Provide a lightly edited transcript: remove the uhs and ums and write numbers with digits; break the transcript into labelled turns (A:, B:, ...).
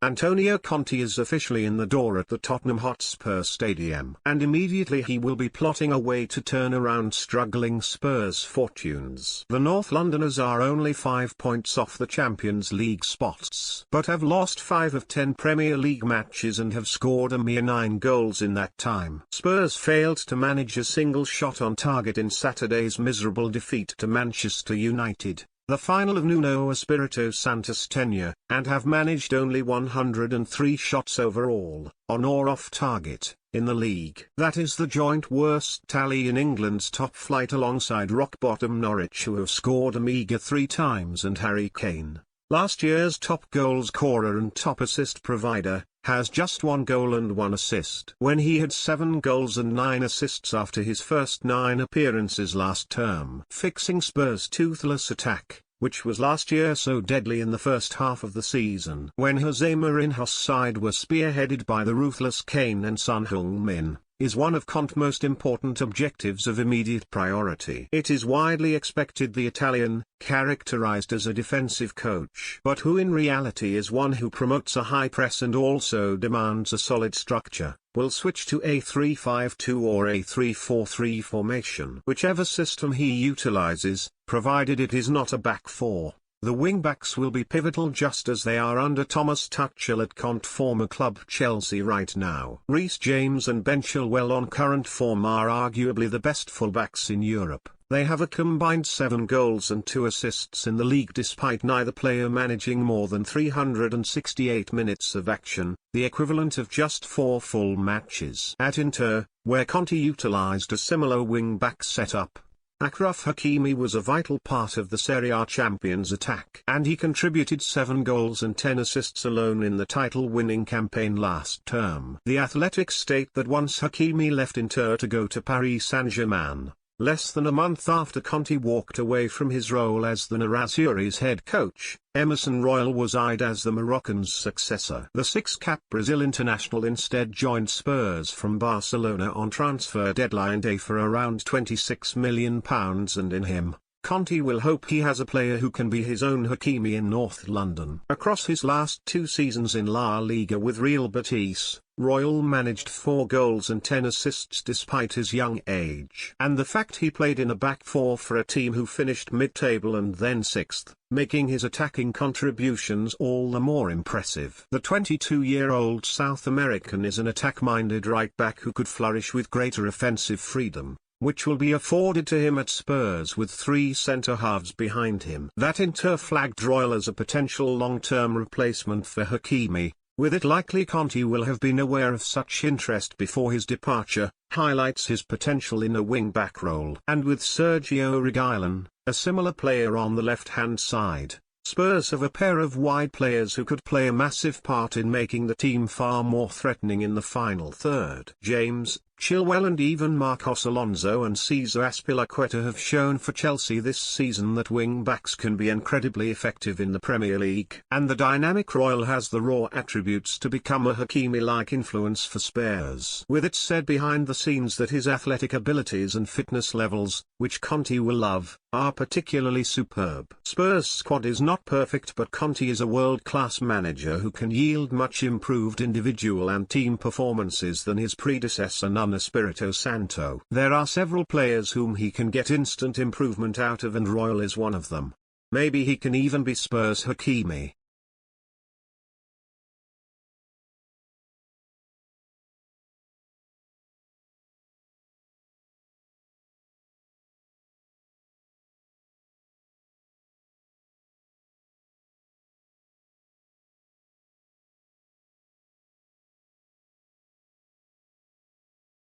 A: Antonio Conte is officially in the door at the Tottenham Hotspur Stadium. And immediately he will be plotting a way to turn around struggling Spurs' fortunes. The North Londoners are only 5 points off the Champions League spots, but have lost 5 of 10 Premier League matches and have scored a mere 9 goals in that time. Spurs failed to manage a single shot on target in Saturday's miserable defeat to Manchester United, the final of Nuno Espirito Santos' tenure, and have managed only 103 shots overall, on or off target, in the league. That is the joint worst tally in England's top flight alongside rock-bottom Norwich, who have scored a meagre 3 times, and Harry Kane, last year's top goal scorer and top assist provider, has just 1 goal and 1 assist. When he had 7 goals and 9 assists after his first 9 appearances last term. Fixing Spurs' toothless attack, which was last year so deadly in the first half of the season, when Jose Mourinho's side were spearheaded by the ruthless Kane and Son Heung-min, is one of Conte's most important objectives of immediate priority. It is widely expected the Italian, characterized as a defensive coach, but who in reality is one who promotes a high press and also demands a solid structure, will switch to a 3-5-2 or a 3-4-3 formation. Whichever system he utilizes, provided it is not a back four. The wing-backs will be pivotal just as they are under Thomas Tuchel at Conte former club Chelsea right now. Reece James and Ben Chilwell on current form are arguably the best full-backs in Europe. They have a combined 7 goals and 2 assists in the league despite neither player managing more than 368 minutes of action, the equivalent of just 4 full matches. At Inter, where Conte utilized a similar wing-back setup, Achraf Hakimi was a vital part of the Serie A champions' attack, and he contributed 7 goals and 10 assists alone in the title-winning campaign last term. The Athletics state that once Hakimi left Inter to go to Paris Saint-Germain, less than a month after Conte walked away from his role as the Nerazzurri's head coach, Emerson Royal was eyed as the Moroccan's successor. The 6-cap Brazil international instead joined Spurs from Barcelona on transfer deadline day for around £26 million, and in him, Conte will hope he has a player who can be his own Hakimi in North London. Across his last 2 seasons in La Liga with Real Betis, Royal managed 4 goals and 10 assists despite his young age. And the fact he played in a back four for a team who finished mid-table and then 6th, making his attacking contributions all the more impressive. The 22-year-old South American is an attack-minded right-back who could flourish with greater offensive freedom, which will be afforded to him at Spurs with 3 centre-halves behind him. That Inter flagged Royal as a potential long-term replacement for Hakimi, with it likely Conte will have been aware of such interest before his departure, highlights his potential in a wing-back role. And with Sergio Reguilon, a similar player on the left-hand side, Spurs have a pair of wide players who could play a massive part in making the team far more threatening in the final third. James, Chilwell and even Marcos Alonso and Cesar Azpilicueta have shown for Chelsea this season that wing-backs can be incredibly effective in the Premier League. And the dynamic Royal has the raw attributes to become a Hakimi-like influence for Spurs. With it said behind the scenes that his athletic abilities and fitness levels, which Conte will love, are particularly superb. Spurs' squad is not perfect, but Conte is a world-class manager who can yield much improved individual and team performances than his predecessor Nuno Espirito Santo. There are several players whom he can get instant improvement out of, and Royal is one of them. Maybe he can even be Spurs' Hakimi.